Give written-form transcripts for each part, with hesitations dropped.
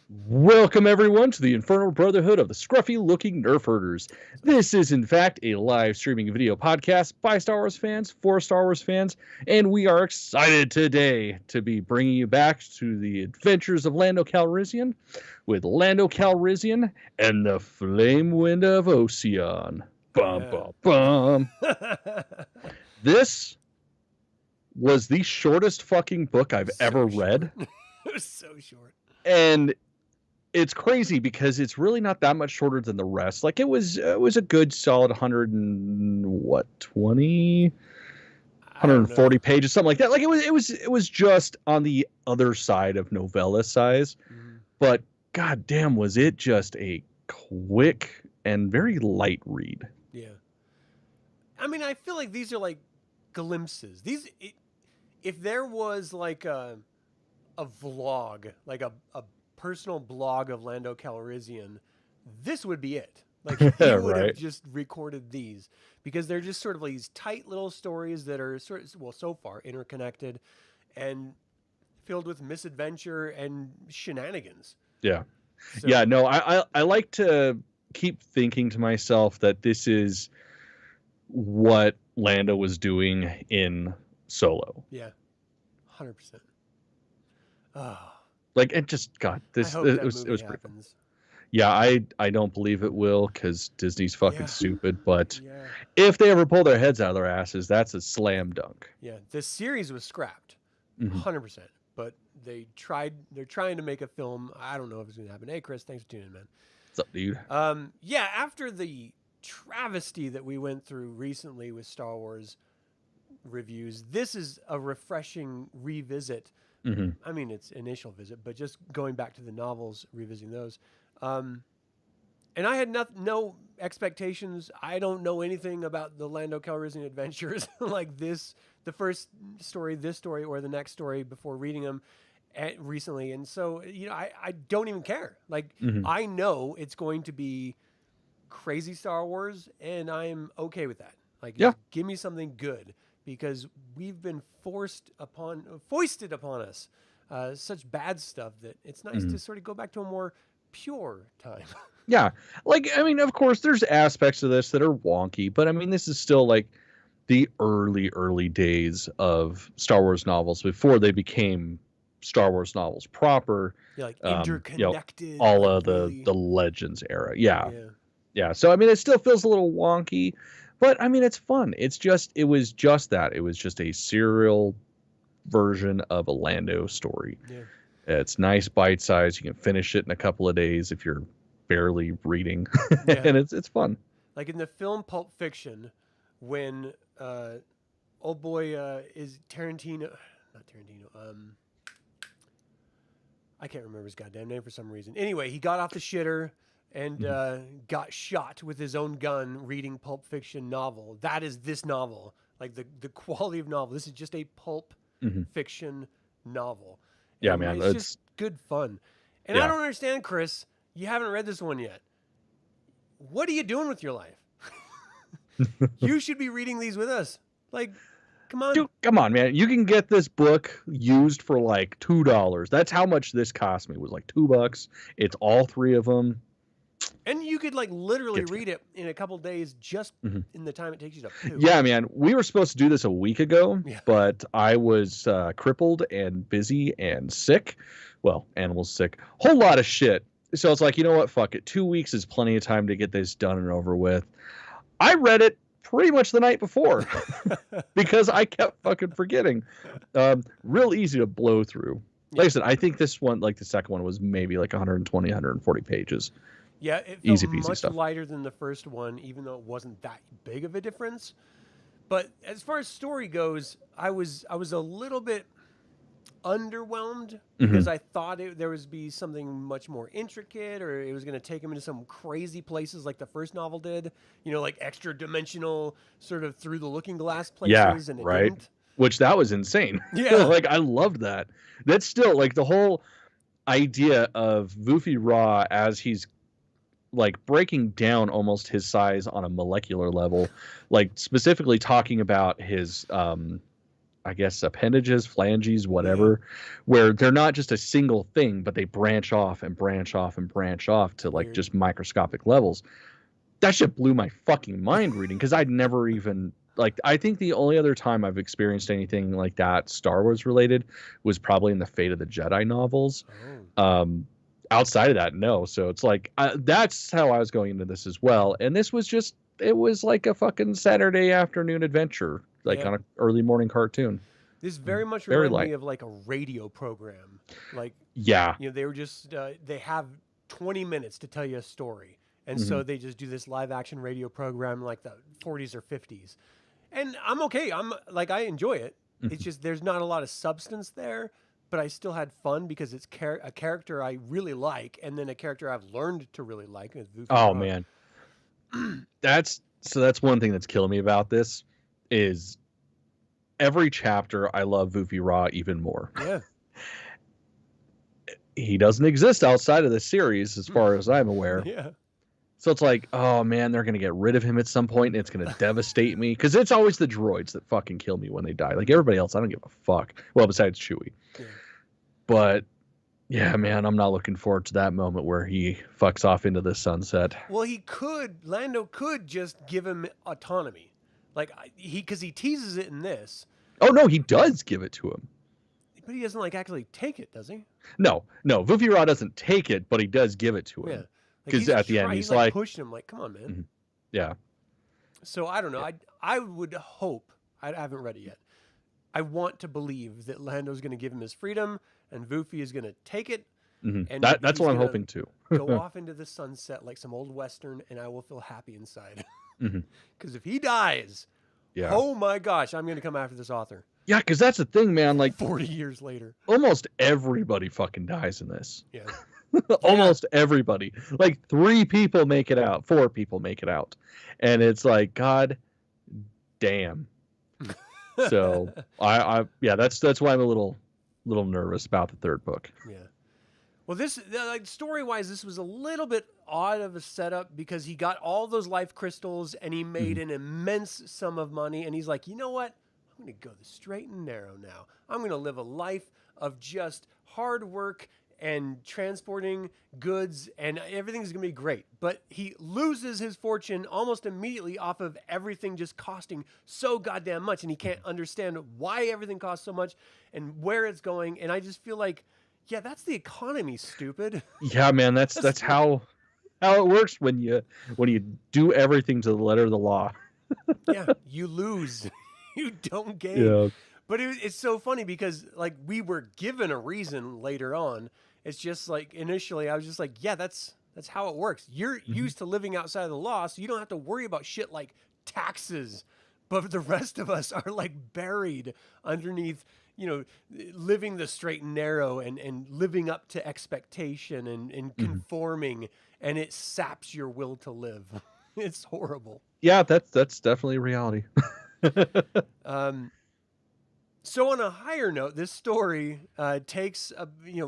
Welcome everyone to the Infernal Brotherhood of the Scruffy-looking Nerf herders. This is in fact a live streaming video podcast by Star Wars fans for Star Wars fans, and we are excited today to be bringing you back to the adventures of Lando Calrissian with Lando Calrissian and the Flamewind of Oseon. Bum, bum, bum. This was the shortest fucking book I've ever read. It was so short. And it's crazy because it's really not that much shorter than the rest. Like it was a good solid 140 pages, something like that. Like it was just on the other side of novella size. Mm-hmm. But goddamn, was it just a quick and very light read. Yeah. I mean, I feel like these are like glimpses. If there was like a vlog, like a personal blog of Lando Calrissian, this would be it. Like he would have just recorded these because they're just sort of like these tight little stories that are so far interconnected and filled with misadventure and shenanigans. Yeah. So, yeah, no, I like to keep thinking to myself that this is what Lando was doing in Solo. Yeah. 100%. Oh. Like it just it was pretty fun. Yeah, I don't believe it will because Disney's fucking stupid. But if they ever pull their heads out of their asses, that's a slam dunk. Yeah, the series was scrapped, 100%. But they're trying to make a film. I don't know if it's gonna happen. Hey, Chris, thanks for tuning in, man. What's up, dude? Yeah, after the travesty that we went through recently with Star Wars reviews, this is a refreshing revisit. Mm-hmm. I mean, it's initial visit, but just going back to the novels, revisiting those. And I had no expectations. I don't know anything about the Lando Calrissian adventures like this, the first story, this story, or the next story before reading them recently. And so, I don't even care. Like, I know it's going to be crazy Star Wars, and I'm okay with that. Like, just give me something good. Because we've been foisted upon us such bad stuff that it's nice to sort of go back to a more pure time. Yeah. Like, I mean, of course, there's aspects of this that are wonky, but I mean, this is still like the early days of Star Wars novels before they became Star Wars novels proper. Yeah, like interconnected. All of the Legends era. Yeah. So, I mean, it still feels a little wonky. But I mean, it's fun. It was just that. It was just a serial version of a Lando story. Yeah. It's nice bite size. You can finish it in a couple of days if you're barely reading, and it's fun. Like in the film Pulp Fiction, when old boy is Tarantino, not Tarantino. I can't remember his goddamn name for some reason. Anyway, he got off the shitter and got shot with his own gun reading Pulp Fiction novel. That is this novel. Like the quality of novel. This is just a Pulp Fiction novel. Yeah, and man. It's just good fun. And I don't understand, Chris. You haven't read this one yet. What are you doing with your life? You should be reading these with us. Like, come on. Dude, come on, man. You can get this book used for like $2. That's how much this cost me. It was like $2. It's all three of them. And you could like literally read it in a couple days just in the time it takes you to poop. Yeah, man. We were supposed to do this a week ago, but I was crippled and busy and sick. Well, animals sick. Whole lot of shit. So it's like, you know what? Fuck it. 2 weeks is plenty of time to get this done and over with. I read it pretty much the night before because I kept fucking forgetting. Real easy to blow through. Like I said, I think this one, like the second one, was maybe like 120, 140 pages. Yeah, it felt much lighter than the first one, even though it wasn't that big of a difference. But as far as story goes, I was a little bit underwhelmed because I thought there was be something much more intricate, or it was going to take him into some crazy places like the first novel did. You know, like extra dimensional, sort of through the looking glass places. And it didn't. Which that was insane. Yeah, like I loved that. That's still like the whole idea of Vufi Ra as he's like breaking down almost his size on a molecular level, like specifically talking about his I guess, appendages, phalanges, whatever, where they're not just a single thing, but they branch off and branch off and branch off to like just microscopic levels. That shit blew my fucking mind reading, because I'd never even like, I think the only other time I've experienced anything like that Star Wars related was probably in the Fate of the Jedi novels. Outside of that, no. So it's like, that's how I was going into this as well. And this was just, it was like a fucking Saturday afternoon adventure, like on an early morning cartoon. This very much reminded me of like a radio program. Like, they were just, they have 20 minutes to tell you a story. And so they just do this live action radio program like the 40s or 50s. And I'm okay. I enjoy it. It's just, there's not a lot of substance there, but I still had fun because it's a character I really like, and then a character I've learned to really like. Man. That's one thing that's killing me about this is every chapter I love Vufi Ra even more. Yeah. He doesn't exist outside of the series as far as I'm aware. Yeah. So it's like, oh man, they're going to get rid of him at some point and it's going to devastate me. Because it's always the droids that fucking kill me when they die. Like everybody else, I don't give a fuck. Well, besides Chewie. Yeah. But yeah, man, I'm not looking forward to that moment where he fucks off into the sunset. Well, Lando could just give him autonomy. Like, because he teases it in this. Oh, no, he does give it to him. But he doesn't, like, actually take it, does he? No. Vufi Ra doesn't take it, but he does give it to him. Yeah. Because at the end, he's like pushing him, like, come on, man. Yeah. So I don't know. I would hope, I haven't read it yet. I want to believe that Lando's going to give him his freedom, and Vufi is going to take it. And that's what I'm hoping too. Go off into the sunset like some old Western, and I will feel happy inside. Because if he dies, oh my gosh, I'm going to come after this author. Yeah, because that's the thing, man. Like 40 years later, almost everybody fucking dies in this. Yeah. Almost everybody. Like 3 people make it out, 4 people make it out, and it's like, god damn. So that's why I'm a little nervous about the 3rd book. Yeah. Well, this like story-wise, this was a little bit odd of a setup because he got all those life crystals and he made an immense sum of money, and he's like, you know what? I'm going to go the straight and narrow now. I'm going to live a life of just hard work and transporting goods, and everything's going to be great. But he loses his fortune almost immediately off of everything just costing so goddamn much, and he can't understand why everything costs so much and where it's going. And I just feel like, yeah, that's the economy, stupid. Yeah, man, that's how it works when you do everything to the letter of the law. Yeah, you lose. You don't gain. Yeah. But it's so funny because, like, we were given a reason later on. It's just like, initially, I was just like, yeah, that's how it works. You're used to living outside of the law, so you don't have to worry about shit like taxes. But the rest of us are, like, buried underneath, living the straight and narrow and living up to expectation and conforming, and it saps your will to live. It's horrible. Yeah, that's definitely reality. So on a higher note, this story takes,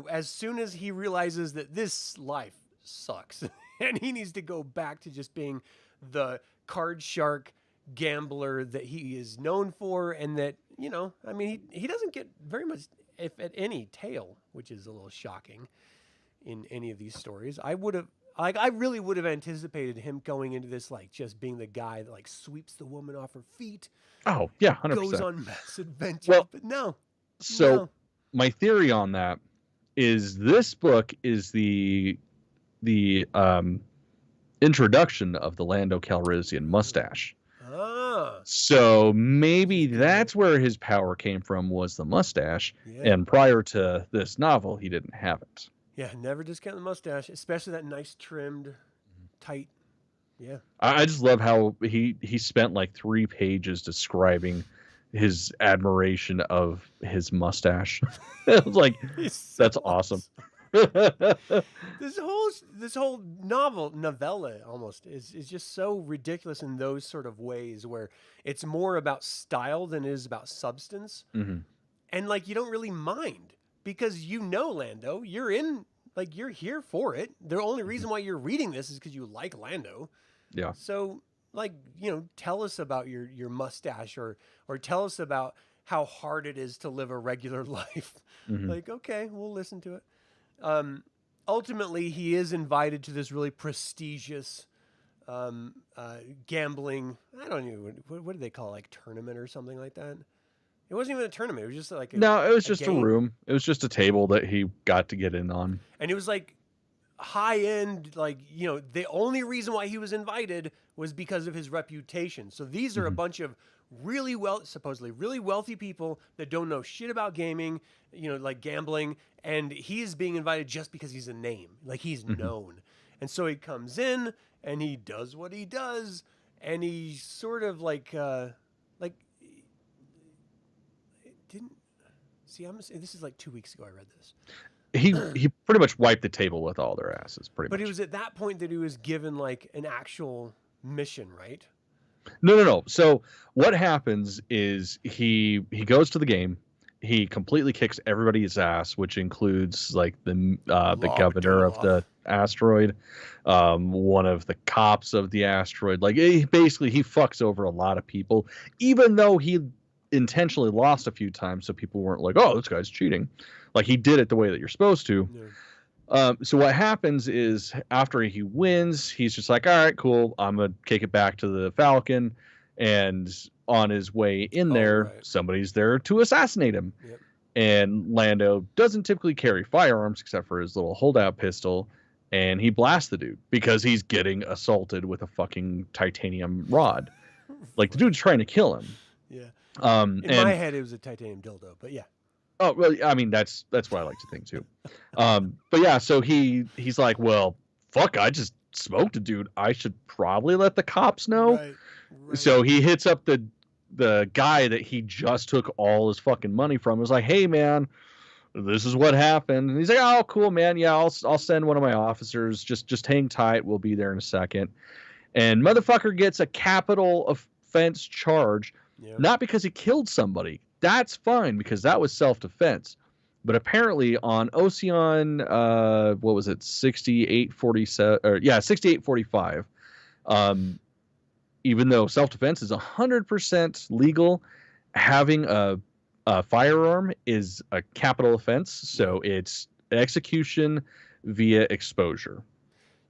as soon as he realizes that this life sucks and he needs to go back to just being the card shark gambler that he is known for, and that, he doesn't get very much, if at any, tail, which is a little shocking in any of these stories. I really would have anticipated him going into this, like, just being the guy that, like, sweeps the woman off her feet. Oh, yeah, 100%. Goes on mass adventures, but no. So my theory on that is this book is the introduction of the Lando Calrissian mustache. So maybe that's where his power came from, was the mustache. Yeah. And prior to this novel, he didn't have it. Yeah, never discount the mustache, especially that nice trimmed, tight. Yeah. I just love how he spent like 3 pages describing his admiration of his mustache. It was like, that's awesome. This whole novella almost is just so ridiculous in those sort of ways where it's more about style than it is about substance. And like, you don't really mind because Lando, you're here for it. The only reason why you're reading this is because you like Lando. Yeah. So, like, tell us about your mustache or tell us about how hard it is to live a regular life. Mm-hmm. Like, okay, we'll listen to it. Ultimately, he is invited to this really prestigious gambling. I don't know what do they call it, like tournament or something like that. It wasn't even a tournament. It was just like No, it was just game. a room. It was just a table that he got to get in on. And it was like high end, like, you know, the only reason why he was invited was because of his reputation. So these are a bunch of supposedly really wealthy people that don't know shit about gaming, you know, like gambling. And he's being invited just because he's a name, like he's known. And so he comes in and he does what he does. And he sort of didn't see. This is like 2 weeks ago. I read this. He pretty much wiped the table with all their asses. Pretty much. But it was at that point that he was given like an actual mission, right? No. So what happens is he goes to the game. He completely kicks everybody's ass, which includes like the governor of the asteroid, one of the cops of the asteroid. Like he fucks over a lot of people, even though he intentionally lost a few times, so people weren't like, "Oh, this guy's cheating." Like he did it the way that you're supposed to. Yeah. So what happens is after he wins, he's just like, "All right, cool. I'm gonna kick it back to the Falcon," and on his way in there, somebody's there to assassinate him. Yep. And Lando doesn't typically carry firearms except for his little holdout pistol, and he blasts the dude because he's getting assaulted with a fucking titanium rod. Like the dude's trying to kill him. Yeah. In my head, it was a titanium dildo, but yeah. Oh well, I mean that's what I like to think too. But yeah, so he's like, well, fuck, I just smoked a dude. I should probably let the cops know. Right. So he hits up the guy that he just took all his fucking money from. He was like, hey man, this is what happened. And he's like, oh cool man, yeah, I'll send one of my officers. Just hang tight. We'll be there in a second. And motherfucker gets a capital offense charge. Yep. Not because he killed somebody. That's fine because that was self-defense. But apparently on Oseon, what was it, 6847 or 6845. Even though self-defense is 100% legal, having a firearm is a capital offense. So it's execution via exposure.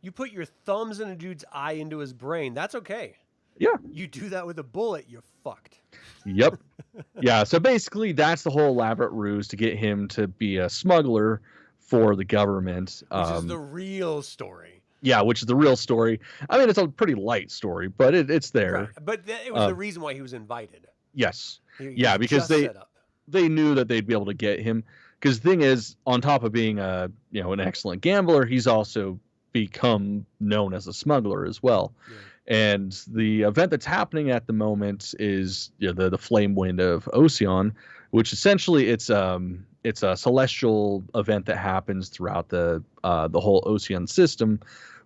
You put your thumbs in a dude's eye into his brain. That's okay. Yeah. You do that with a bullet, you're fucked. Yep. Yeah. So basically, that's the whole elaborate ruse to get him to be a smuggler for the government. Which is the real story. Yeah, which is the real story. I mean, it's a pretty light story, but it's there. Right. But it was the reason why he was invited. Yes. Yeah, because they knew that they'd be able to get him. Because the thing is, on top of being an excellent gambler, he's also become known as a smuggler as well. Yeah. And the event that's happening at the moment is the Flamewind of Oseon, which essentially it's a celestial event that happens throughout the whole Oseon system,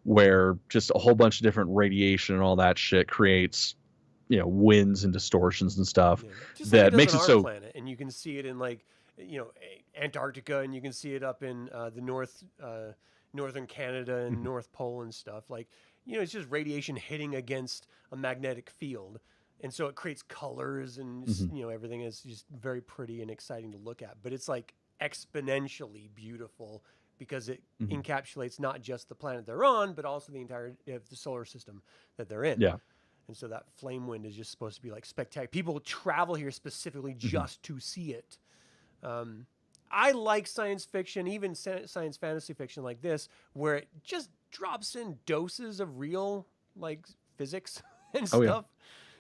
where just a whole bunch of different radiation and all that shit creates winds and distortions and stuff that makes it so. Planet, and you can see it in Antarctica, and you can see it up in the northern Canada and North Pole and stuff like. It's just radiation hitting against a magnetic field. And so it creates colors and, everything is just very pretty and exciting to look at. But it's like exponentially beautiful because it encapsulates not just the planet they're on, but also the entire the solar system that they're in. Yeah. And so that flame wind is just supposed to be like spectacular. People travel here specifically just to see it. I like science fiction, even science fantasy fiction like this, where it just drops in doses of real like physics and stuff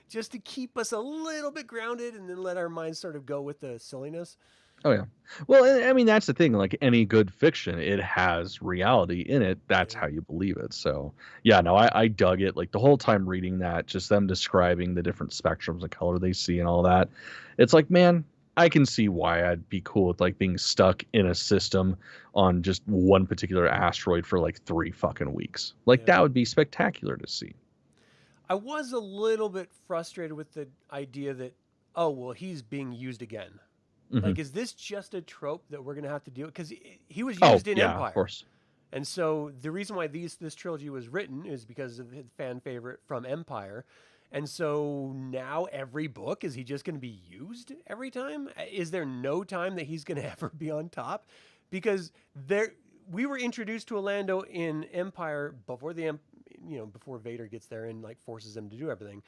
just to keep us a little bit grounded and then let our minds sort of go with the silliness. Oh yeah. Well, I mean, that's the thing, like any good fiction, it has reality in it. That's how you believe it. So yeah, no, I dug it. Like the whole time reading that, just them describing the different spectrums of color they see and all that. It's like, man, I can see why I'd be cool with like being stuck in a system on just one particular asteroid for like 3 fucking weeks. Like that would be spectacular to see. I was a little bit frustrated with the idea that, oh, well, he's being used again. Like, is this just a trope that we're going to have to deal with? Because he was used in Empire. Of course. And so the reason why this trilogy was written is because of his fan favorite from Empire. And so now every book, is he just going to be used every time? Is there no time that he's going to ever be on top? Because we were introduced to a Lando in Empire before before Vader gets there and like forces him to do everything.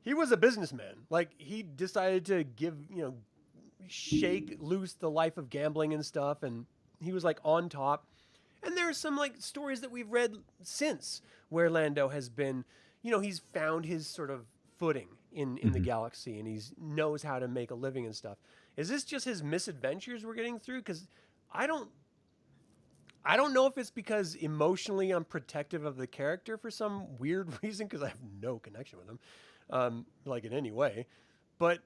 He was a businessman. Like he decided to shake loose the life of gambling and stuff, and he was like on top. And there's some like stories that we've read since where Lando has been, he's found his sort of footing in the galaxy, and he's knows how to make a living and stuff. Is this just his misadventures we're getting through? Because I don't know if it's because emotionally I'm protective of the character for some weird reason, because I have no connection with him, like in any way. But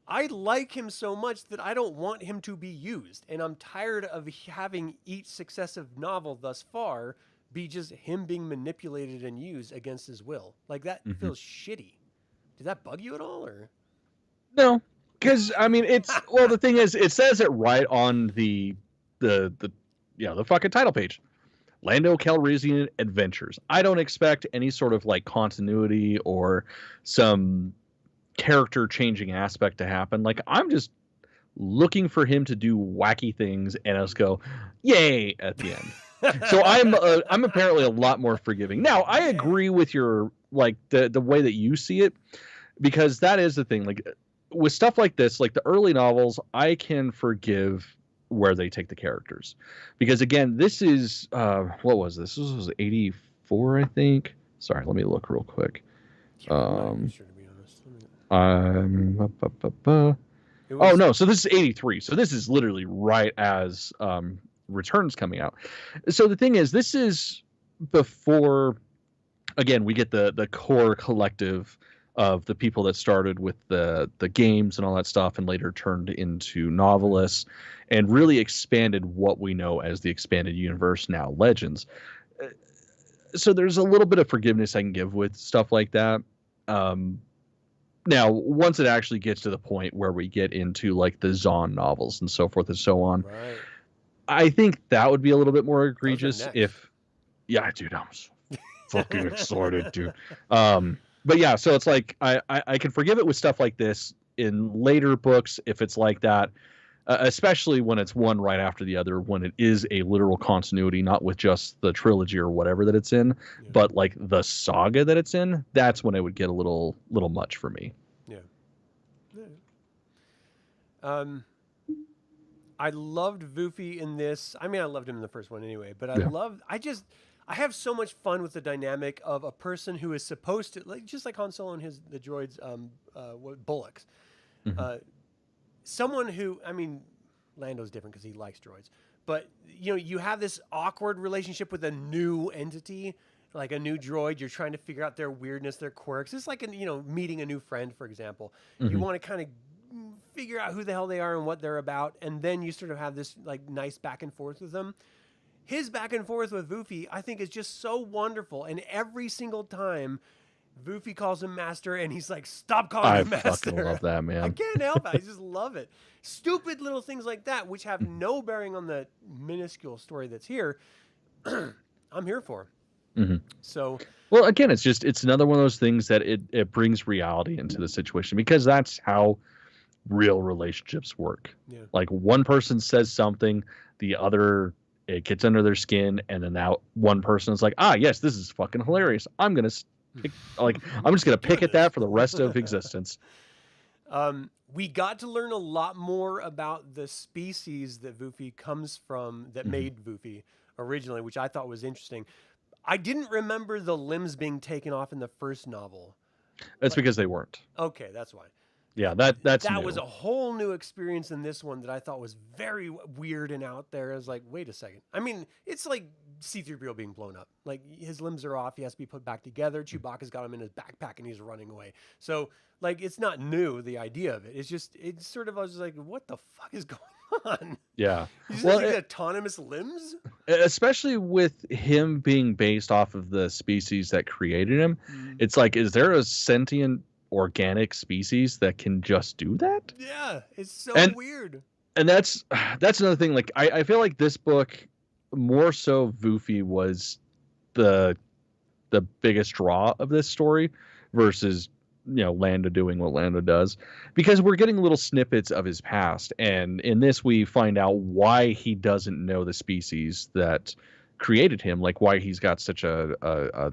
I like him so much that I don't want him to be used. And I'm tired of having each successive novel thus far be just him being manipulated and used against his will. Like that feels shitty. Did that bug you at all, or? No, because I mean, the thing is, it says it right on the fucking title page. Lando Calrissian Adventures. I don't expect any sort of like continuity or some character changing aspect to happen. Like I'm just looking for him to do wacky things and us go, yay, at the end. So I'm apparently a lot more forgiving. Now I agree with your like the way that you see it, because that is the thing. Like with stuff like this, like the early novels, I can forgive where they take the characters, because again, this is what was this? This was 84, I think. Sorry, let me look real quick. Sure, to be honest. No, so this is 83. So this is literally right as Return's coming out. So the thing is, this is before, again, we get the core collective of the people that started with the games and all that stuff and later turned into novelists and really expanded what we know as the expanded universe, now Legends. So there's a little bit of forgiveness I can give with stuff like that. Now, once it actually gets to the point where we get into like the Zahn novels and so forth and so on, right. I think that would be a little bit more egregious dude, I'm so fucking excited, dude. But yeah, so it's like I can forgive it with stuff like this in later books if it's like that, especially when it's one right after the other, when it is a literal continuity, not with just the trilogy or whatever that it's in, but like the saga that it's in. That's when it would get a little much for me. I loved Voofy in this. I mean, I loved him in the first one anyway, but I have so much fun with the dynamic of a person who is supposed to, like, just like Han Solo and the droids, Bullocks. Someone who, I mean, Lando's different because he likes droids, but you have this awkward relationship with a new entity, like a new droid. You're trying to figure out their weirdness, their quirks. It's like meeting a new friend, for example. You want to kind of figure out who the hell they are and what they're about, and then you sort of have this like nice back and forth with them. His back and forth with Voofy, I think, is just so wonderful. And every single time Voofy calls him master, and he's like, stop calling him master. I fucking love that, man. I can't help it. I just love it. Stupid little things like that, which have no bearing on the minuscule story that's here, I'm here for. So, well, again, it's another one of those things that it brings reality into the situation, because that's how real relationships work. Like one person says something, the other, it gets under their skin, and then that one person is like, yes, this is fucking hilarious. I'm just gonna pick at that for the rest of existence. We got to learn a lot more about the species that Voofy comes from, that made Voofy originally, which I thought was interesting. I didn't remember the limbs being taken off in the first novel. That's because they weren't. Okay, that's why. Yeah, that new. Was a whole new experience in this one that I thought was very weird and out there. I was like, wait a second. I mean, it's like C-3PO being blown up. Like, his limbs are off. He has to be put back together. Chewbacca's got him in his backpack and he's running away. So, like, it's not new, the idea of it. It's sort of, I was like, what the fuck is going on? Yeah. He's just autonomous limbs? Especially with him being based off of the species that created him. It's like, is there a sentient organic species that can just do that? Yeah, it's so weird. And that's another thing. Like, I feel like this book, more so Voofy, was the biggest draw of this story, versus Lando doing what Lando does, because we're getting little snippets of his past, and in this we find out why he doesn't know the species that created him, like why he's got such a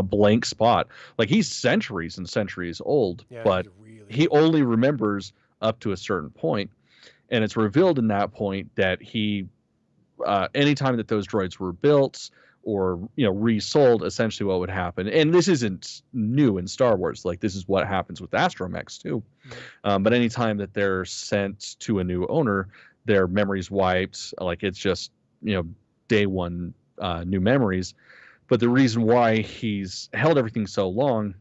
blank spot. Like he's centuries and centuries old, but he only remembers up to a certain point, and it's revealed in that point that he anytime that those droids were built or resold, essentially what would happen, and this isn't new in Star Wars, like this is what happens with astromechs too, but anytime that they're sent to a new owner, their memories wiped, like it's just day one new memories. But the reason why he's held everything so long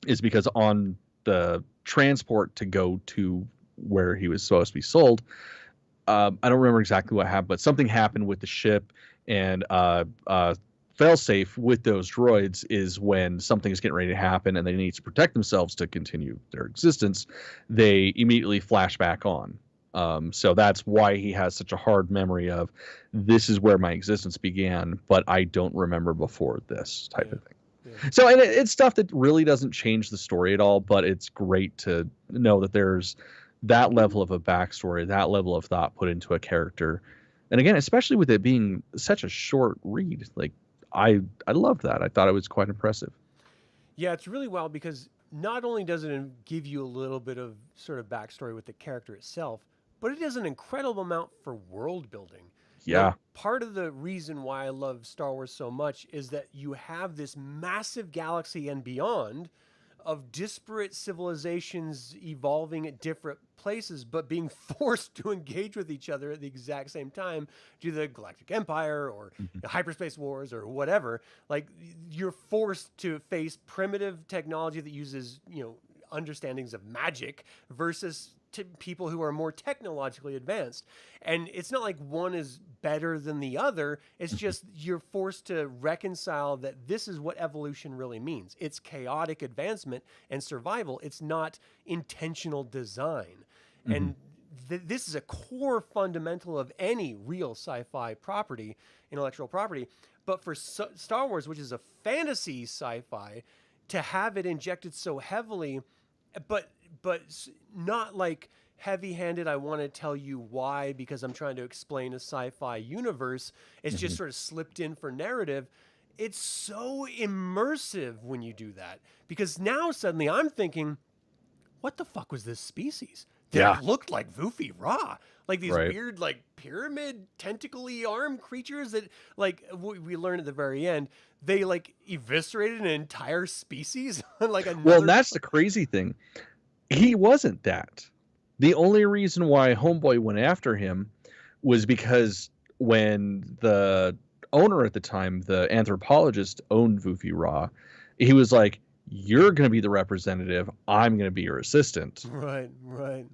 is because on the transport to go to where he was supposed to be sold, I don't remember exactly what happened, but something happened with the ship, and failsafe with those droids is when something is getting ready to happen and they need to protect themselves to continue their existence, they immediately flash back on. So that's why he has such a hard memory of, this is where my existence began, but I don't remember before this type of thing. Yeah. So, and it's stuff that really doesn't change the story at all, but it's great to know that there's that level of a backstory, that level of thought put into a character. And again, especially with it being such a short read, like I loved that. I thought it was quite impressive. Yeah, it's really wild because not only does it give you a little bit of sort of backstory with the character itself, but it does an incredible amount for world building. Yeah. Part of the reason why I love Star Wars so much is that you have this massive galaxy and beyond of disparate civilizations evolving at different places, but being forced to engage with each other at the exact same time due to the Galactic Empire or hyperspace wars or whatever. Like, you're forced to face primitive technology that uses, understandings of magic versus people who are more technologically advanced. And it's not like one is better than the other. It's just you're forced to reconcile that this is what evolution really means. It's chaotic advancement and survival. It's not intentional design. And this is a core fundamental of any real sci-fi property, intellectual property. But for Star Wars, which is a fantasy sci-fi, to have it injected so heavily, but not like heavy-handed, I want to tell you why because I'm trying to explain a sci-fi universe. It's just sort of slipped in for narrative. It's so immersive when you do that, because now suddenly I'm thinking, what the fuck was this species? That looked like Vufi Ra. Like these weird, like pyramid tentacly arm creatures that, like, we learn at the very end, they like eviscerated an entire species. Like another. Well, that's the crazy thing. He wasn't that. The only reason why Homeboy went after him was because when the owner at the time, the anthropologist, owned Vufi Ra, he was like, you're going to be the representative. I'm going to be your assistant. Right.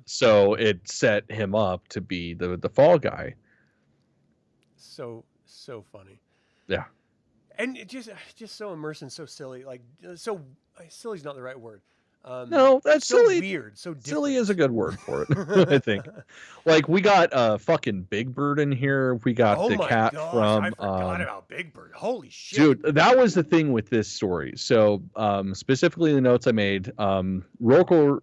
So it set him up to be the fall guy. So funny. Yeah. And it just so immersive and so silly. Like, so silly's not the right word. No, that's so silly. Weird. So different. Silly is a good word for it, I think. Like, we got fucking Big Bird in here. We got the cat from. I forgot about Big Bird. Holy shit, dude! That was the thing with this story. So, specifically the notes I made, Rokor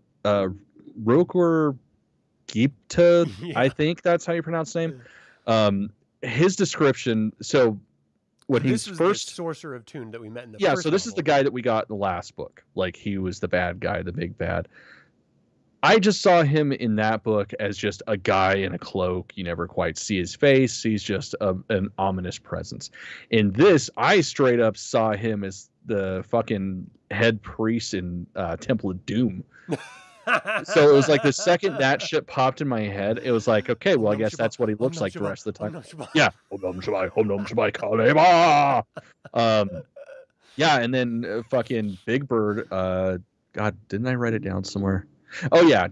Gipta, I think that's how you pronounce his name. His description. So. When this he's was the Sorcerer of Tune that we met in the first so this novel. is the guy that we got in the last book. Like, he was the bad guy, the big bad. I just saw him in that book as just a guy in a cloak. You never quite see his face. He's just an ominous presence. In this, I straight up saw him as the fucking head priest in Temple of Doom. So it was like the second that shit popped in my head, it was like, okay, well, I guess that's what he looks like the rest of the time. Yeah. Yeah, and then fucking Big Bird, God, didn't I write it down somewhere? Oh, yeah.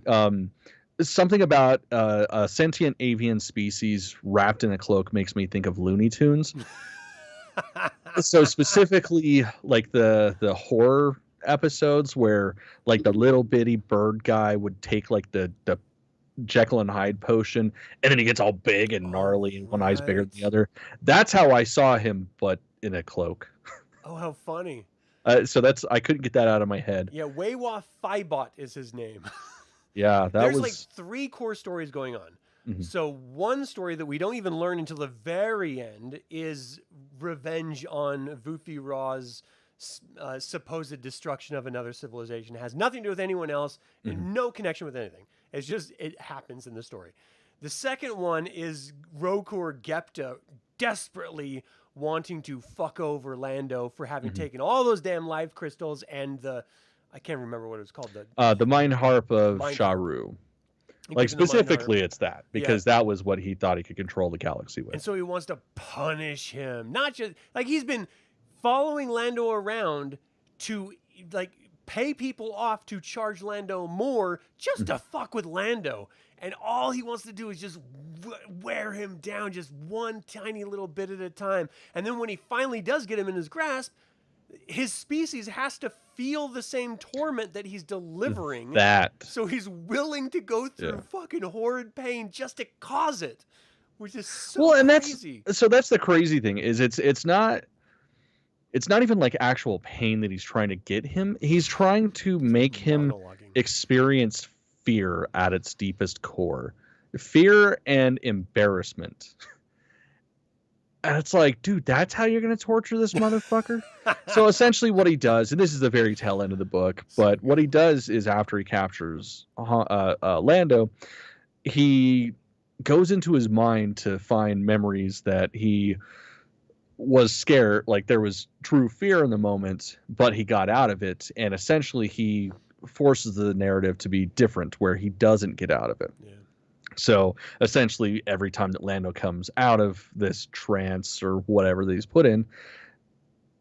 Something about a sentient avian species wrapped in a cloak makes me think of Looney Tunes. So specifically, like the horror episodes where like the little bitty bird guy would take like the Jekyll and Hyde potion, and then he gets all big and gnarly and one eye's bigger than the other. That's how I saw him, but in a cloak. Oh, how funny. So I couldn't get that out of my head. Yeah, Weiwa Phaibot is his name. Yeah, There's like 3 core stories going on. Mhm. So one story that we don't even learn until the very end is revenge on Vufi Ra's supposed destruction of another civilization. It has nothing to do with anyone else, and no connection with anything. It's just, it happens in the story. The second one is Rokur Gepta desperately wanting to fuck over Lando for having taken all those damn life crystals and I can't remember what it was called. The Mind Harp of Mind Sharu. Harp. Like specifically it's that, because that was what he thought he could control the galaxy with. And so he wants to punish him. Not just, like, he's been following Lando around to, like, pay people off to charge Lando more just to fuck with Lando. And all he wants to do is just wear him down just one tiny little bit at a time. And then when he finally does get him in his grasp, his species has to feel the same torment that he's delivering. So he's willing to go through fucking horrid pain just to cause it, which is so crazy. That's the crazy thing is it's not even like actual pain that he's trying to get him. He's trying to make him experience fear at its deepest core. Fear and embarrassment. And it's like, dude, that's how you're going to torture this motherfucker? So essentially what he does, and this is the very tail end of the book, but what he does is after he captures Lando, he goes into his mind to find memories that he was scared, like there was true fear in the moment, but he got out of it. And essentially he forces the narrative to be different where he doesn't get out of it. Yeah. So essentially every time that Lando comes out of this trance or whatever that he's put in,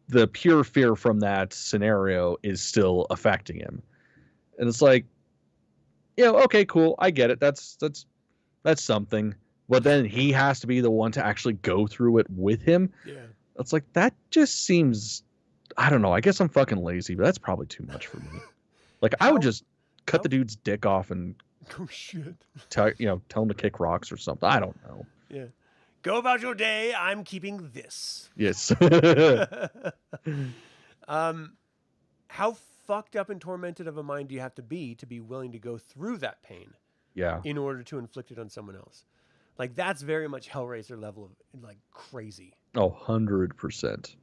the pure fear from that scenario is still affecting him. And it's like, okay, cool. I get it. That's something. But then he has to be the one to actually go through it with him. Yeah. It's like, that just seems, I don't know. I guess I'm fucking lazy, but that's probably too much for me. Like, I would just cut the dude's dick off and shit. Tell him to kick rocks or something. I don't know. Yeah. Go about your day. I'm keeping this. Yes. How fucked up and tormented of a mind do you have to be willing to go through that pain? Yeah. In order to inflict it on someone else. Like, that's very much Hellraiser level of, like, crazy. Oh, 100%.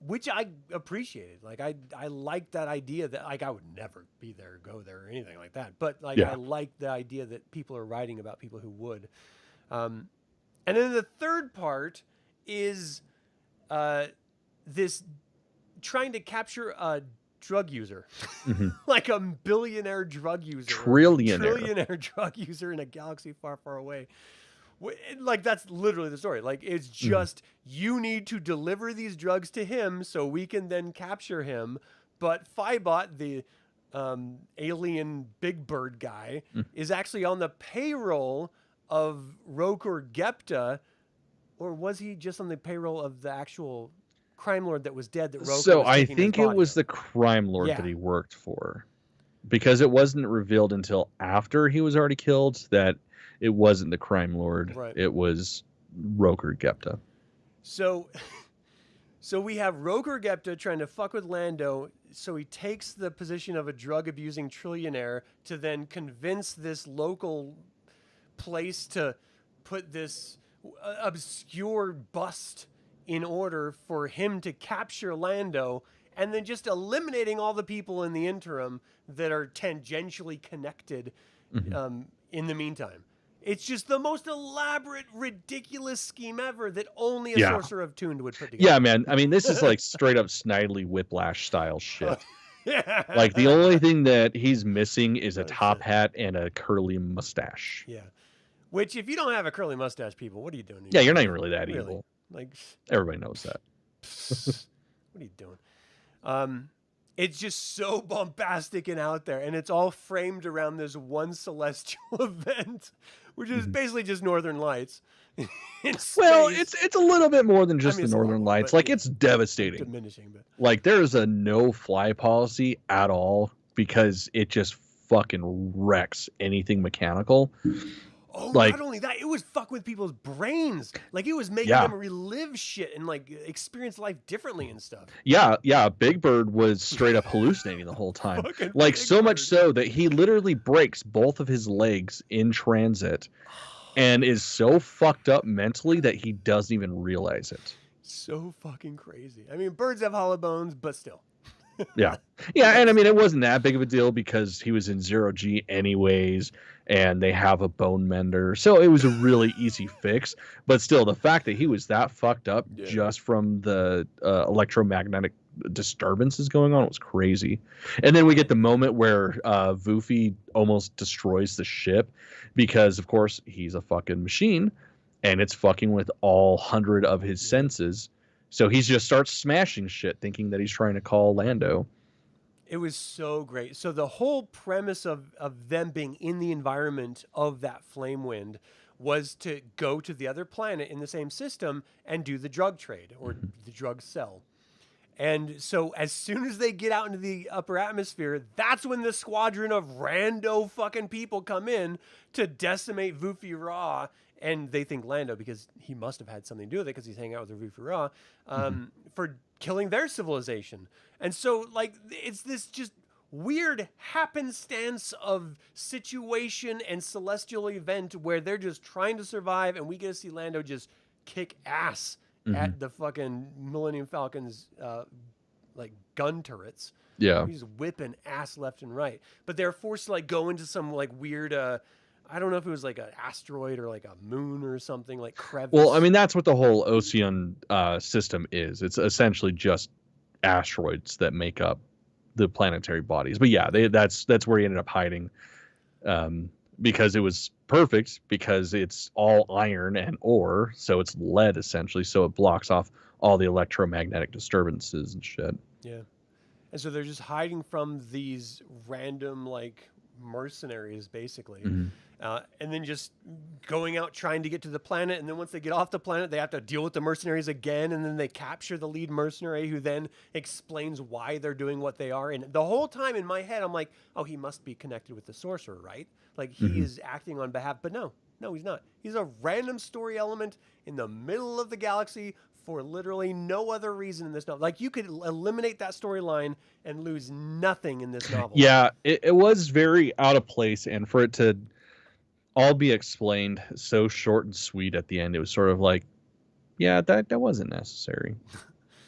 Which I appreciated. Like, I like that idea that, like, I would never be there, go there, or anything like that. But, like, I like the idea that people are writing about people who would. And then the third part is this trying to capture a drug user. Like a billionaire drug user. Trillionaire drug user in a galaxy far, far away. Like, that's literally the story. Like, it's just you need to deliver these drugs to him so we can then capture him. But Phaibot, the alien big bird guy, is actually on the payroll of Rokur Gepta, or was he just on the payroll of the actual crime lord that was dead? That Rokur so was I think it was the crime lord that he worked for, because it wasn't revealed until after he was already killed that it wasn't the crime lord. Right. It was Rokur Gepta. So we have Rokur Gepta trying to fuck with Lando. So he takes the position of a drug abusing trillionaire to then convince this local place to put this obscure bust in order for him to capture Lando, and then just eliminating all the people in the interim that are tangentially connected in the meantime. It's just the most elaborate, ridiculous scheme ever that only a sorcerer of Tune would put together. Yeah, man. I mean, this is like straight up Snidely Whiplash style shit. Like, the only thing that he's missing is a top hat and a curly mustache. Yeah. Which, if you don't have a curly mustache, people, what are you doing? Yeah, you're not even really that evil. Like, everybody knows that. What are you doing? It's just so bombastic and out there, and it's all framed around this one celestial event, which is basically just Northern Lights. Well, it's a little bit more than just the Northern Lights. Like, it's devastating. Diminishing, but like, there's a no-fly policy at all because it just fucking wrecks anything mechanical. Oh, Like, not only that, it was fuck with people's brains. Like, it was making Yeah. them relive shit and like experience life differently and stuff. yeah, Big Bird was straight up hallucinating the whole time. Fucking Like, Big so much Bird. so that he literally breaks both of his legs in transit and is so fucked up mentally that he doesn't even realize it. So fucking crazy. I mean, birds have hollow bones, but still. Yeah. And I mean, it wasn't that big of a deal because he was in 0G anyways, and they have a bone mender. So it was a really easy fix. But still, the fact that he was that fucked up just from the electromagnetic disturbances going on was crazy. And then we get the moment where Voofy almost destroys the ship because, of course, he's a fucking machine, and it's fucking with all 100 of his senses. So he just starts smashing shit, thinking that he's trying to call Lando. It was so great. So the whole premise of them being in the environment of that Flamewind was to go to the other planet in the same system and do the drug trade or the drug sell. And so as soon as they get out into the upper atmosphere, that's when the squadron of rando fucking people come in to decimate Voofy Raw. And they think Lando, because he must have had something to do with it because he's hanging out with the Voofy Raw, for killing their civilization. And so, like, it's this just weird happenstance of situation and celestial event where they're just trying to survive, and we get to see Lando just kick ass at the fucking Millennium Falcon's like gun turrets. Yeah, he's whipping ass left and right. But they're forced to like go into some like weird. I don't know if it was like an asteroid or like a moon or something like crevice. Well, I mean, that's what the whole Oseon system is. It's essentially just asteroids that make up the planetary bodies. But yeah, that's where he ended up hiding, because it was perfect because it's all iron and ore, so it's lead essentially, so it blocks off all the electromagnetic disturbances and shit. Yeah, and so they're just hiding from these random like mercenaries basically. And then just going out trying to get to the planet, and then once they get off the planet they have to deal with the mercenaries again, and then they capture the lead mercenary who then explains why they're doing what they are. And the whole time in my head I'm like, oh, he must be connected with the sorcerer, right? Like he is acting on behalf, but no he's not. He's a random story element in the middle of the galaxy for literally no other reason in this novel. Like you could eliminate that storyline and lose nothing in this novel. Yeah, it was very out of place, and for it to all be explained so short and sweet at the end, it was sort of like, yeah, that wasn't necessary.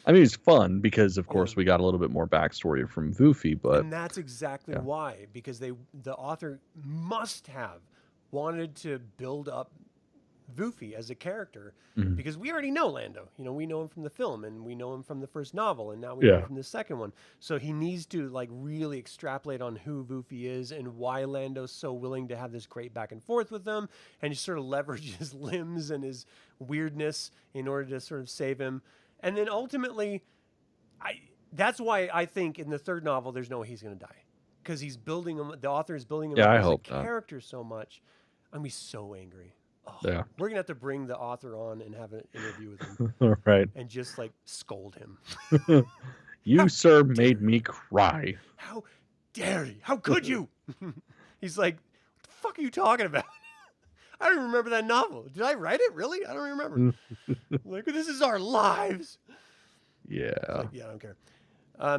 I mean, it's fun because, of course, we got a little bit more backstory from Voofy, but and that's exactly why, because the author must have wanted to build up Voofy as a character, because we already know Lando. You know, we know him from the film, and we know him from the first novel, and now we know him from the second one. So he needs to like really extrapolate on who Voofy is and why Lando's so willing to have this great back and forth with them, and just sort of leverage his limbs and his weirdness in order to sort of save him. And then ultimately, that's why I think in the third novel there's no way he's going to die, because he's building him. The author is building him up as a character so much. I'm gonna be so angry. Oh, we're gonna have to bring the author on and have an interview with him, right? And just like scold him. You, sir, made me cry. How dare you? How could you? He's like, what the fuck are you talking about? I don't even remember that novel. Did I write it? Really? I don't remember. Like, this is our lives. Yeah. Like, yeah, I don't care.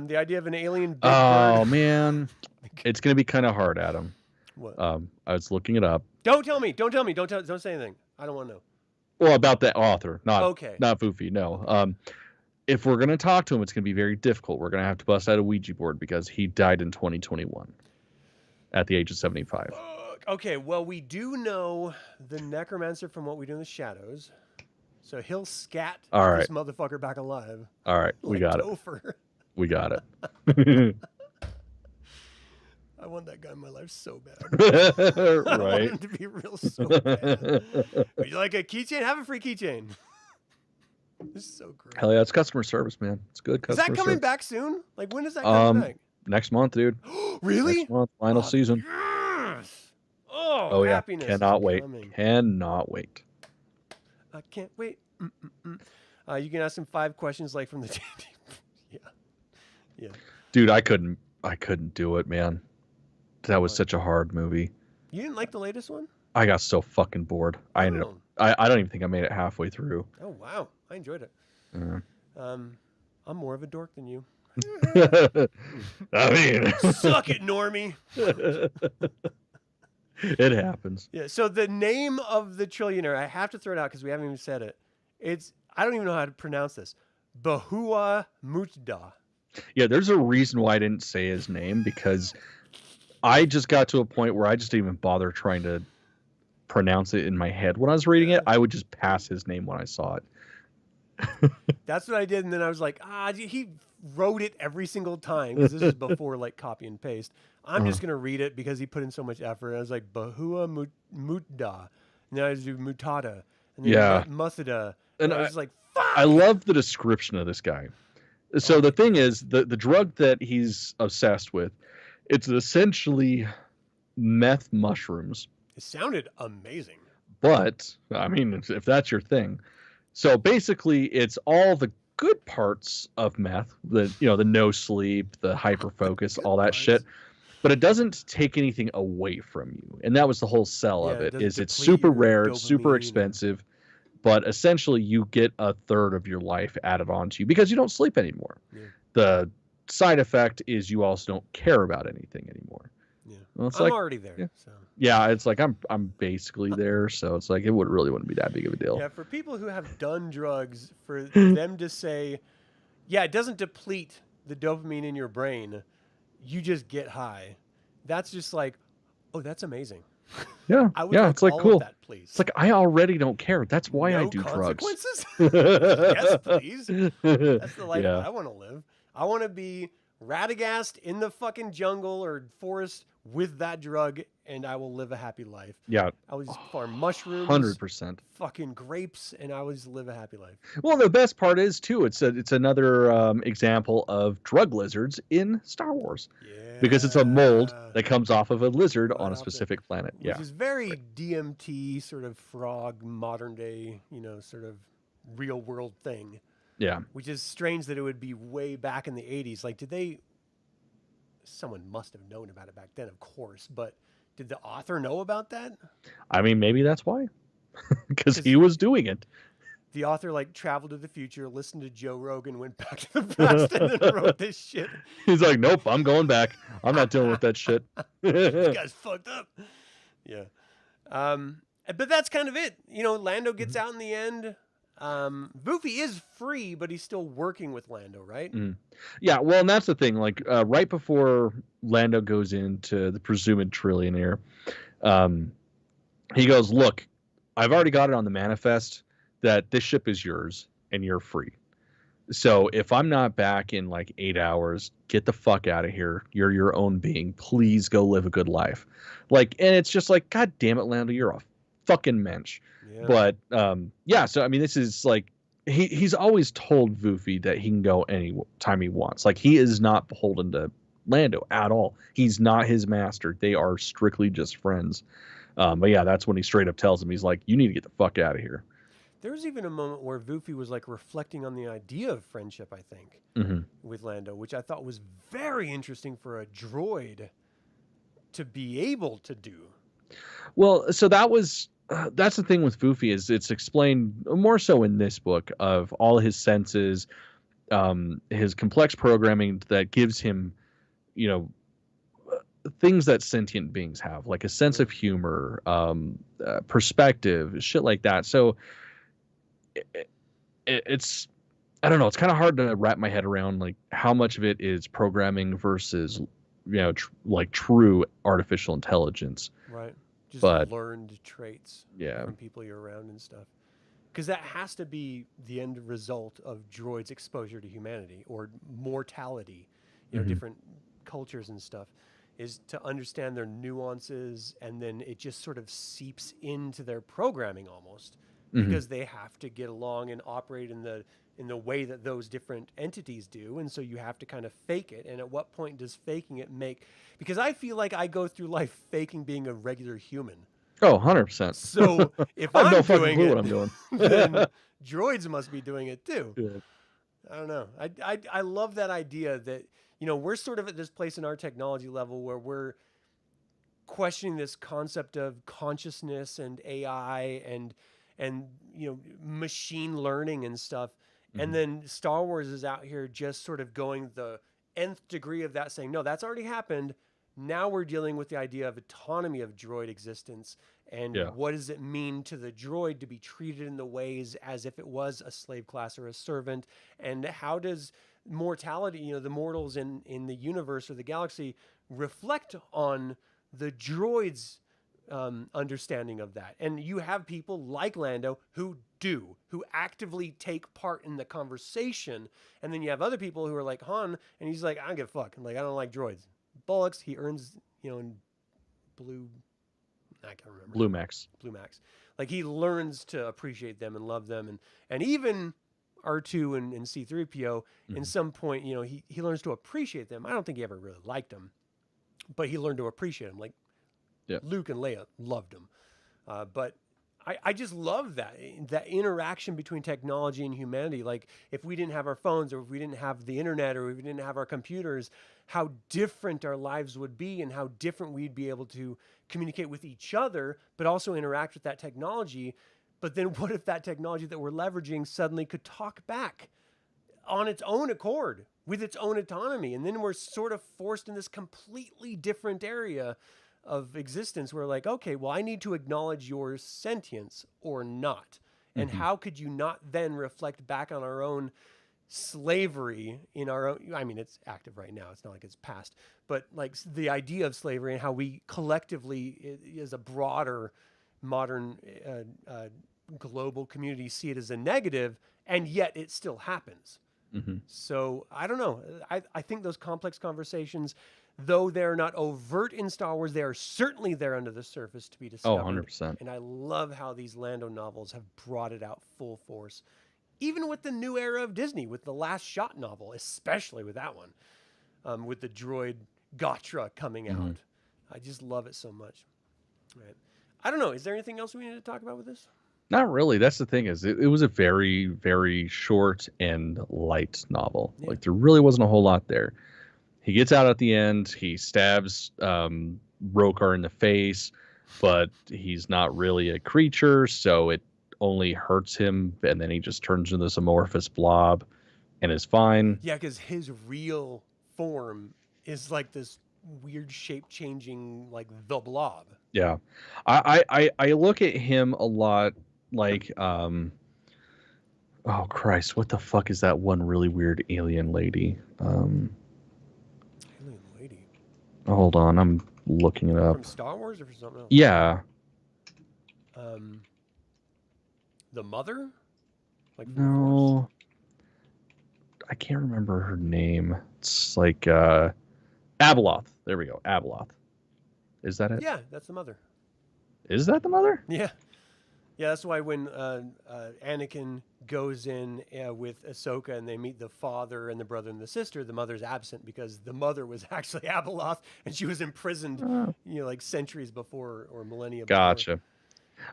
The idea of an alien big bird. Oh, man. It's going to be kind of hard, Adam. What? I was looking it up. Don't tell me. Don't say anything. I don't want to know. Well, about the author, not Voofy. No. If we're going to talk to him, it's going to be very difficult. We're going to have to bust out a Ouija board because he died in 2021 at the age of 75. Okay, well, we do know the necromancer from What We Do in the Shadows, so he'll scat this motherfucker back alive. All right, we got Topher. it. We got it. I want that guy in my life so bad. Right. I want him to be real so bad. Would you like a keychain? Have a free keychain. This is so great. Hell yeah, it's customer service, man. It's good customer service. Is that coming back soon? Like, when is that coming back? Next month, dude. Really? Next month, final season. Yes! Oh, yeah. Happiness. Cannot wait. Cannot wait. I can't wait. You can ask him 5 questions like from the D&D. Yeah. Dude, I couldn't do it, man. That was such a hard movie. You didn't like the latest one? I got so fucking bored. I ended up. Oh, I don't even think I made it halfway through. oh wow, I enjoyed it. Uh, I'm more of a dork than you. I mean, Suck it, Normie. it happens. Yeah. So the name of the trillionaire, I have to throw it out because we haven't even said it. I don't even know how to pronounce this. Bahua Mutda. Yeah, there's a reason why I didn't say his name, because I just got to a point where I just didn't even bother trying to pronounce it in my head when I was reading it. I would just pass his name when I saw it. That's what I did, and then I was like, he wrote it every single time because this is before like copy and paste. I'm just gonna read it because he put in so much effort. I was like, Bahua Mutda, and then I do Mutada, and then Muthada, and I was like, fuck. I love the description of this guy. So the thing is, the drug that he's obsessed with, it's essentially meth mushrooms. It sounded amazing. But, I mean, if that's your thing. So basically, it's all the good parts of meth, the no sleep, the hyper focus, all that shit. But it doesn't take anything away from you. And that was the whole sell of it, is it's super rare, it's super expensive. But essentially, you get a third of your life added onto you because you don't sleep anymore. Yeah. The side effect is you also don't care about anything anymore. Yeah, well, I'm already there. Yeah. So. Yeah, it's like I'm basically there, so it's like it wouldn't be that big of a deal. Yeah, for people who have done drugs, for them to say, yeah, it doesn't deplete the dopamine in your brain, you just get high. That's just like, oh, that's amazing. Yeah, it's like cool. That, please. It's like I already don't care. That's why I do drugs. Yes, please. That's the life I want to live. I want to be Radagast in the fucking jungle or forest with that drug, and I will live a happy life. Yeah, I will farm mushrooms, 100%, fucking grapes, and I will just live a happy life. Well, the best part is too, it's another example of drug lizards in Star Wars. Yeah. Because it's a mold that comes off of a lizard on a specific planet. Which is very DMT, sort of frog, modern day, sort of real world thing. Yeah. Which is strange that it would be way back in the 80s. Like, someone must have known about it back then, of course, but did the author know about that? I mean, maybe that's why. Because he was doing it. The author traveled to the future, listened to Joe Rogan, went back to the past, and then wrote this shit. He's like, nope, I'm going back. I'm not dealing with that shit. This guy's fucked up. Yeah. But that's kind of it. Lando gets out in the end. Voofy is free, but he's still working with Lando, right? Yeah, well, and that's the thing. Like, right before Lando goes into the presumed trillionaire, he goes, look, I've already got it on the manifest that this ship is yours and you're free. So if I'm not back in 8 hours, get the fuck out of here. You're your own being. Please go live a good life. And it's just like, God damn it, Lando, you're a fucking mensch. Yeah. But so I mean, this is he's always told Voofy that he can go any time he wants. He is not beholden to Lando at all. He's not his master. They are strictly just friends. But yeah, that's when he straight up tells him, he's like, you need to get the fuck out of here. There was even a moment where Voofy was reflecting on the idea of friendship, I think, with Lando, which I thought was very interesting for a droid to be able to do. Well, so that's the thing with Voofy, is it's explained more so in this book of all his senses, his complex programming that gives him, things that sentient beings have, like a sense of humor, perspective, shit like that. So it's, I don't know, it's kind of hard to wrap my head around how much of it is programming versus true artificial intelligence. Right. Just but learned traits from people you're around and stuff. Because that has to be the end result of droids' exposure to humanity or mortality, different cultures and stuff, is to understand their nuances, and then it just sort of seeps into their programming almost, because they have to get along and operate in the way that those different entities do, and so you have to kind of fake it. And at what point does faking it make? Because I feel like I go through life faking being a regular human. Oh, 100%. So if I'm no doing clue it, what I'm doing, then droids must be doing it too. Yeah. I don't know. I love that idea that we're sort of at this place in our technology level where we're questioning this concept of consciousness and AI and machine learning and stuff. And then Star Wars is out here just sort of going the nth degree of that, saying, no, that's already happened. Now we're dealing with the idea of autonomy of droid existence and what does it mean to the droid to be treated in the ways as if it was a slave class or a servant, and how does mortality, the mortals in the universe or the galaxy reflect on the droids' understanding of that. And you have people like Lando who actively take part in the conversation, and then you have other people who are like Han, and he's like, I don't give a fuck, like I don't like droids. Bollocks. He earns, in I can't remember. Blue Max. Like he learns to appreciate them and love them, and even R2 and C-3PO in some point, he learns to appreciate them. I don't think he ever really liked them, but he learned to appreciate them. Like Luke and Leia loved him, but I just love that interaction between technology and humanity. Like if we didn't have our phones, or if we didn't have the internet, or if we didn't have our computers, how different our lives would be and how different we'd be able to communicate with each other, but also interact with that technology. But then what if that technology that we're leveraging suddenly could talk back on its own accord with its own autonomy? And then we're sort of forced in this completely different area of existence. We're like, okay, well, I need to acknowledge your sentience or not. And how could you not then reflect back on our own slavery in our own? I mean, it's active right now. It's not like it's past, but like the idea of slavery and how we collectively, as a broader modern global community, see it as a negative, and yet it still happens. So I don't know. I think those complex conversations, though they're not overt in Star Wars, they are certainly there under the surface to be discovered. 100%. And I love how these Lando novels have brought it out full force. Even with the new era of Disney, with the Last Shot novel, especially with that one, with the droid Gotra coming out. I just love it so much. Right. I don't know. Is there anything else we need to talk about with this? Not really. That's the thing, is it was a very, very short and light novel. Like there really wasn't a whole lot there. He gets out at the end. He stabs Rokar in the face, but he's not really a creature, so it only hurts him, and then he just turns into this amorphous blob and is fine. Yeah, because his real form is like this weird shape changing, like the blob. Yeah. I look at him a lot like oh Christ, what the fuck is that one really weird alien lady? Alien lady. Hold on, I'm looking it up. From Star Wars or from something else? Yeah. The Mother? Like no. I can't remember her name. It's like Abeloth. There we go. Abeloth. Is that it? Yeah, that's the Mother. Is that the Mother? Yeah. Yeah, that's why when Anakin goes in with Ahsoka and they meet the father and the brother and the sister, the mother's absent because the mother was actually Abeloth and she was imprisoned, like centuries before or millennia before. Gotcha.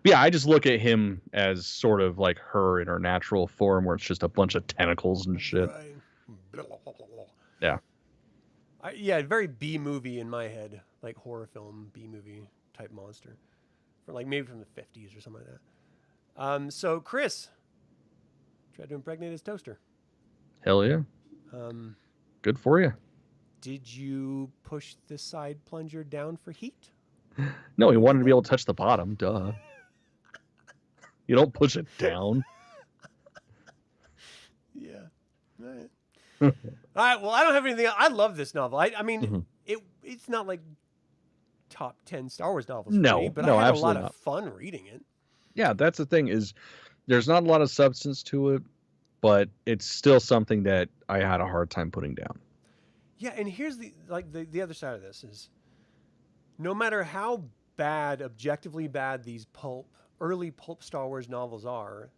Yeah, I just look at him as sort of like her in her natural form, where it's just a bunch of tentacles and shit. Right. Yeah. Yeah, very B-movie in my head, like horror film B-movie type monster, for like maybe from the 50s or something like that. So Chris tried to impregnate his toaster. Hell yeah. Good for you. Did you push the side plunger down for heat? No, he wanted to be able to touch the bottom. Duh. You don't push it down. Yeah. All right. All right. Well, I don't have anything. I love this novel. I mean, it's not like top 10 Star Wars novels for me, but I had a lot of fun reading it. Yeah, that's the thing, is there's not a lot of substance to it, but it's still something that I had a hard time putting down. Yeah, and here's the other side of this is, no matter how bad, objectively bad these early pulp Star Wars novels are,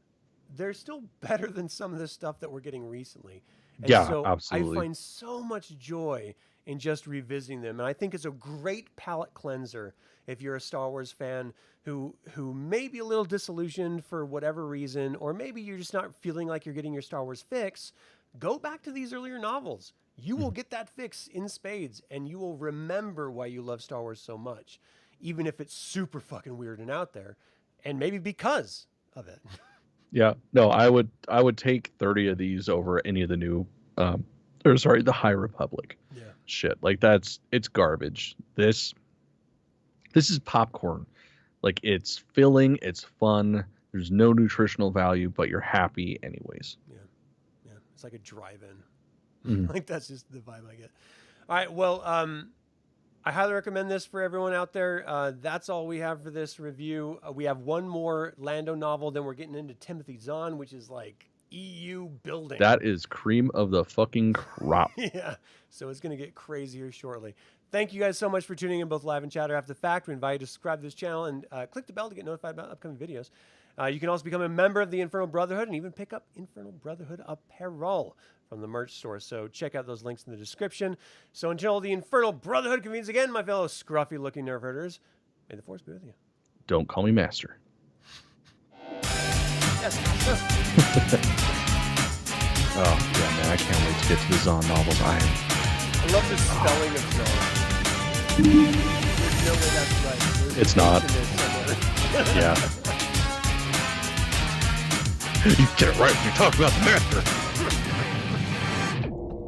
they're still better than some of the stuff that we're getting recently. And so absolutely. I find so much joy in just revisiting them. And I think it's a great palate cleanser if you're a Star Wars fan who may be a little disillusioned for whatever reason, or maybe you're just not feeling like you're getting your Star Wars fix. Go back to these earlier novels. You will get that fix in spades, and you will remember why you love Star Wars so much. even if it's super fucking weird and out there, and maybe because of it. Yeah, no, I would take 30 of these over any of the new, the High Republic. Yeah. Shit, like it's garbage. This is popcorn. Like, it's filling, it's fun. There's no nutritional value, but you're happy anyways. Yeah, it's like a drive-in. Mm. Like, that's just the vibe I get. All right, well, I highly recommend this for everyone out there. That's all we have for this review. We have one more Lando novel, then we're getting into Timothy Zahn, which is like EU building. That is cream of the fucking crop. Yeah, so it's going to get crazier shortly. Thank you guys so much for tuning in both live and chat or after the fact. We invite you to subscribe to this channel and click the bell to get notified about upcoming videos. You can also become a member of the Infernal Brotherhood and even pick up Infernal Brotherhood apparel from the merch store. So check out those links in the description. So until the Infernal Brotherhood convenes again, my fellow scruffy-looking nerf herders, may the force be with you. Don't call me master. Yes. Oh, yeah, man, I can't wait to get to the Zahn novels. I love the spelling of Zahn. There's no way that's right. It's not. Yeah. You get it right when you talk about the master.